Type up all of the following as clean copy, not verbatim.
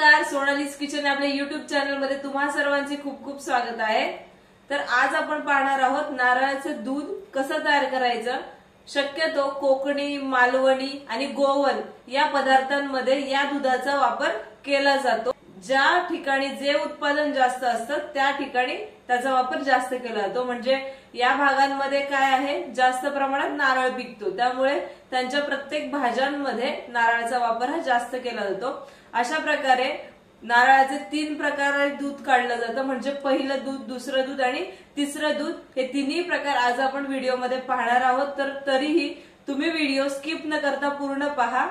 नमस्कार, सोनालीज किचन आपल्या YouTube channel मध्ये तुम्हा सर्वांचे खूप खूप स्वागत आहे। तर आज आपण पाहणार आहोत नारळाचं दूध कसं तयार करायचं। शक्यतो कोकणी, मालवणी आणि गोवन या पदार्थांमध्ये या दुधाचा वापर केला जातो। ज्या ठिकाणी जे उत्पादन जास्त असतं त्या ठिकाणी त्याचा वापर जास्त केला जातो। म्हणजे या भागांमध्ये काय आहे, जास्त प्रमाणात नारळ पिकतो, त्यामुळे त्यांच्या प्रत्येक भाज्यांमध्ये नारळाचा वापर हा जास्त केला जातो। अशा प्रकारे नारळाचे 3 प्रकारे दूध काढलं जातं, म्हणजे पहिलं दूध, दुसरं दूध आणि तिसरं दूध, हे तिन्ही प्रकार आज आपण व्हिडिओमध्ये पाहणार आहोत। तर तरीही तुम्ही व्हिडिओ स्किप न करता पूर्ण पहा।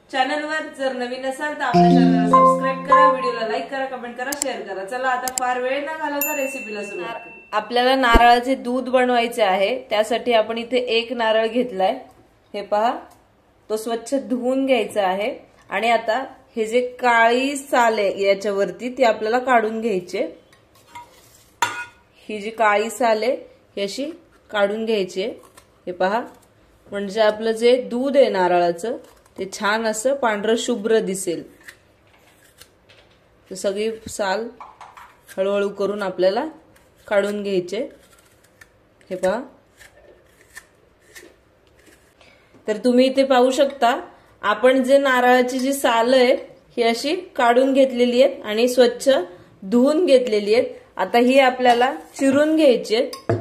चॅनलवर जर नवीन असाल तर आपल्या चॅनलला सबस्क्राइब करा, व्हिडिओला लाईक करा, कमेंट करा, शेअर करा। चला आता फार वेळ न घालवता रेसिपीला सुरुवात करू। आपल्याला नारळाचे दूध बनवायचे आहे, त्यासाठी आपण इथे 1 नारळ घेतलाय। हे पहा, तो स्वच्छ धुवून घ्यायचा आहे आणि आता हे जे काळी साल आहे याच्यावरती ती आपल्याला काढून घ्यायची। ही जी काळी साल आहे ही अशी काढून घ्यायची। हे पहा, म्हणजे आपलं जे दूध आहे नारळाचं ते छान असं पांढरं शुभ्र दिसेल। तर सगळी साल हळूहळू करून आपल्याला काढून घ्यायचे। हे पहा, तर तुम्ही इथे पाहू शकता आपण जे नारळाची जी साल आहे ही अशी काढून घेतलेली आहे आणि स्वच्छ धुवून घेतलेली आहे। आता ही आपल्याला चिरून घ्यायची आहे।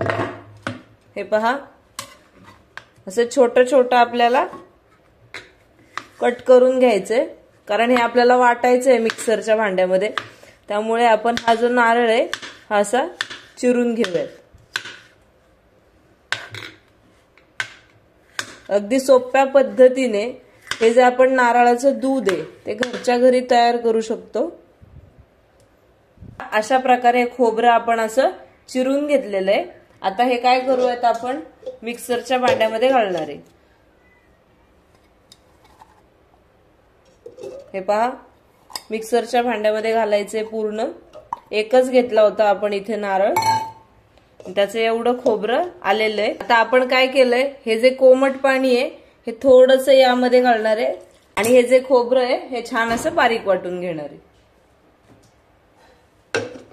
हे पहा, असं छोटं छोटं आपल्याला कट करून घ्यायचंय, कारण हे आपल्याला वाटायचं आहे मिक्सरच्या भांड्यामध्ये, त्यामुळे आपण हा जो नारळ आहे हा असा चिरून घेऊयात। अगदी सोप्या पद्धतीने हे जे आपण नारळाचं दूध आहे ते घरच्या घरी तयार करू शकतो। अशा प्रकारे खोबरं आपण असं चिरून घेतलेलं आहे। आता हे काय करूयात, आपण मिक्सरच्या भांड्यामध्ये घालणार आहे। हे पहा, मिक्सरच्या भांड्यामध्ये घालायचे। पूर्ण एकच घेतला होता आपण इथे नारळ, त्याचं एवढं खोबरं आलेलं आहे। आता आपण काय केलंय, हे जे कोमट पाणी आहे हे थोडंसं यामध्ये घालणार आहे आणि हे जे खोबरं आहे हे छान असं बारीक वाटून घेणार आहे।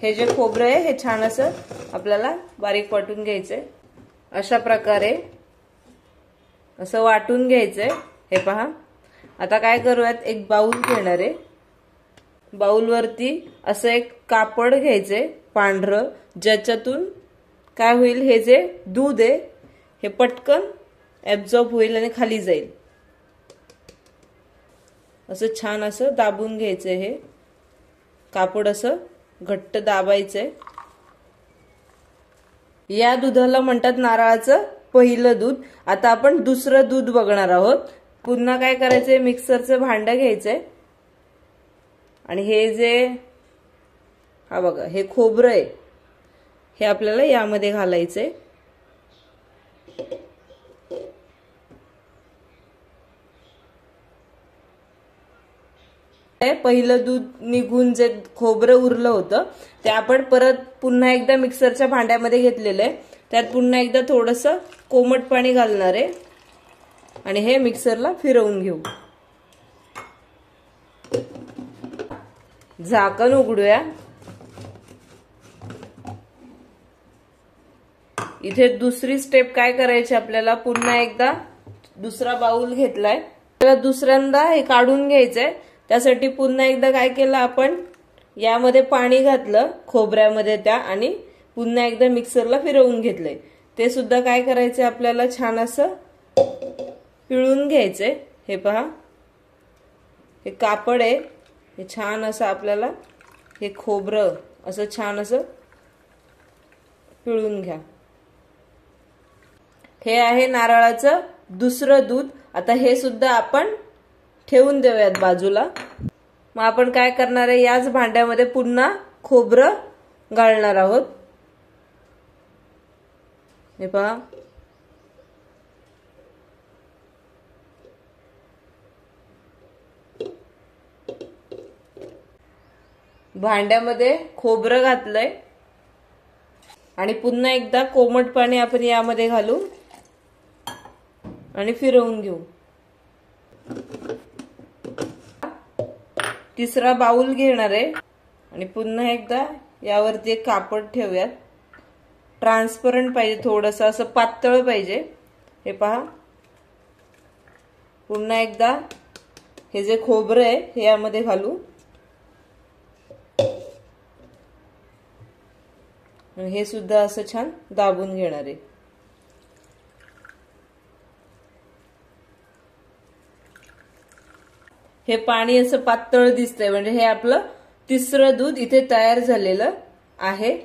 हे जे खोबरं आहे हे छान असं आपल्याला बारीक वाटून घ्यायचंय। अशा प्रकारे असं वाटून घ्यायचंय। हे पहा, आता काय करूयात, एक बाउल घेणार आहे। बाउलवरती असं एक कापड घ्यायचंय पांढरं, ज्याच्यातून काय होईल, हे जे दूध आहे हे पटकन ऍब्झॉर्ब होईल आणि खाली जाईल। असं छान असं दाबून घ्यायचंय। हे कापड असं घट्ट दाबायचंय। या दुधाला म्हणतात नारळाचं पहिलं दूध। आता आपण दुसरं दूध बघणार आहोत। पुन्हा काय करायचंय, मिक्सरचं भांडं घ्यायचंय आणि हे जे हा बघा हे खोबरं आहे हे आपल्याला यामध्ये घालायचंय। पहिलं दूध निघून जे खोबरं उरलं होतं ते आपण परत पुन्हा एकदा मिक्सरच्या भांड्यामध्ये घेतलेलं आहे। त्यात पुन्हा एकदा थोडंसं कोमट पाणी घालणार आहे आणि हे मिक्सरला फिरवून घेऊ। झाकण उघडूया। इथे दुसरी स्टेप काय करायची, आपल्याला पुन्हा एकदा दुसरा बाउल घेतलाय, त्याला दुसऱ्यांदा हे काढून घ्यायचंय। त्यासाठी पुन्हा एकदा काय केलं, आपण यामध्ये पाणी घातलं खोबऱ्यामध्ये त्या, आणि पुन्हा एकदा मिक्सरला फिरवून घेतलंय। ते सुद्धा काय करायचंय, आपल्याला छान असं पिळून घ्यायचंय। हे पहा, हे कापड आहे हे छान असं आपल्याला हे खोबरं असं छान असं पिळून घ्या। हे आहे नारळाचं दुसरं दूध। आता हे सुद्धा आपण ठेवून देऊयात बाजूला। मग आपण काय करणार आहे, याच भांड्यामध्ये पुन्हा खोबरं घालणार आहोत। हे पहा, भांड्यामध्ये खोबरं घातलंय आणि पुन्हा एकदा कोमट पाणी आपण यामध्ये घालू आणि फिरवून घेऊ। तिसरा बाउल घेणार आहे आणि पुन्हा एकदा यावरती एक कापड ठेवूयात. ट्रान्सपरंट पाहिजे, थोडंसं असं पातळ पाहिजे. हे पहा, पुन्हा एकदा हे जे खोबरं आहे हे यामध्ये घालू. हे सुद्धा असं छान दाबून घेणार आहे. हे पाणी असं पातळ दिसतंय म्हणजे हे आपलं तिसरं दूध इथे तयार झालेलं आहे.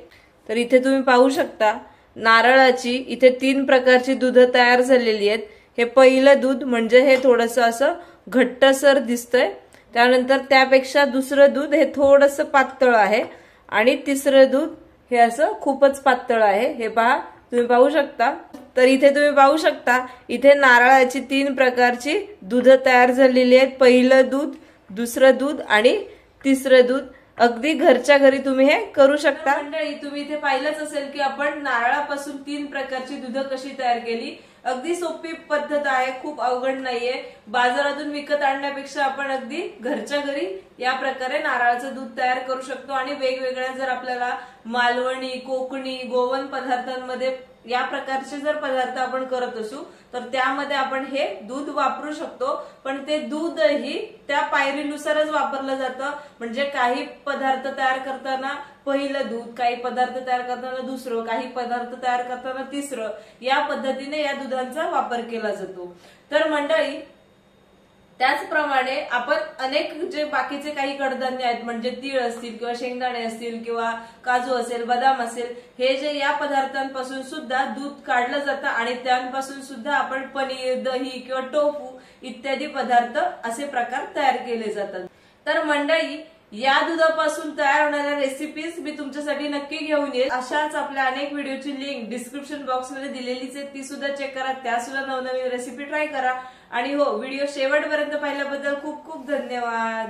तर इथे तुम्ही पाहू शकता नारळाची इथे 3 प्रकारची दूध तयार झालेली आहेत. हे पहिलं दूध म्हणजे हे थोडंसं असं घट्टसर दिसतंय. त्यानंतर त्यापेक्षा दुसरं दूध हे थोडंसं पातळ आहे आणि तिसरं दूध हे असं खूपच पातळ आहे. हे पहा, तुम्ही पाहू शकता. तर इथे तुम्ही पाहू शकता इथे नारळाची 3 प्रकारची दूध तयार झालेली आहेत. पहिलं दूध, दुसरं दूध आणि तिसरं दूध. अगदी घरच्या घरी तुम्ही हे करू शकता. मंडळी, तुम्ही इथे पाहिलंच असेल की आपण नारळापासून 3 प्रकारची दूध कशी तयार केली. अगदी सोपी पद्धत आहे, खूप अवघड नाहीये. बाजारातून विकत आणण्यापेक्षा आपण अगदी घरच्या घरी या प्रकारे नारळाचं दूध तयार करू शकतो. आणि वेगवेगळ्या जर आपल्याला मालवणी, कोकणी, गोवन पदार्थांमध्ये या प्रकारचे जर पदार्थ आपण करत असू तर त्यामध्ये आपण हे दूध वापरू शकतो. पण ते दूधही त्या पायरीनुसारच वापरलं जातं. म्हणजे काही पदार्थ तयार करताना पहिलं दूध, काही पदार्थ तयार करताना दुसरं, काही पदार्थ तयार करताना तिसरं, या पद्धतीने या दुधांचा वापर केला जातो. तर मंडळी, त्याचप्रमाणे आपण अनेक जे बाकीचे काही कडधान्य आहेत म्हणजे तीळ असतील किंवा शेंगदाणे असतील किंवा काजू असेल, बदाम असेल, हे जे या पदार्थांपासून सुद्धा दूध काढलं जातं आणि त्यांपासून सुद्धा आपण पनीर, दही किंवा टोफू इत्यादी पदार्थ असे प्रकार तयार केले जातात. तर मंडळी, या दुधापासून तयार होणाऱ्या रेसिपीज मी तुमच्यासाठी नक्की घेऊन येईल. अशाच आपल्या अनेक व्हिडिओची लिंक डिस्क्रिप्शन बॉक्स मध्ये दिलेलीच आहे, ती सुद्धा चेक करा. त्या सुद्धा नवनवीन रेसिपी ट्राय करा. आणि हो, व्हिडिओ शेवटपर्यंत पाहिल्याबद्दल खूप खूप धन्यवाद.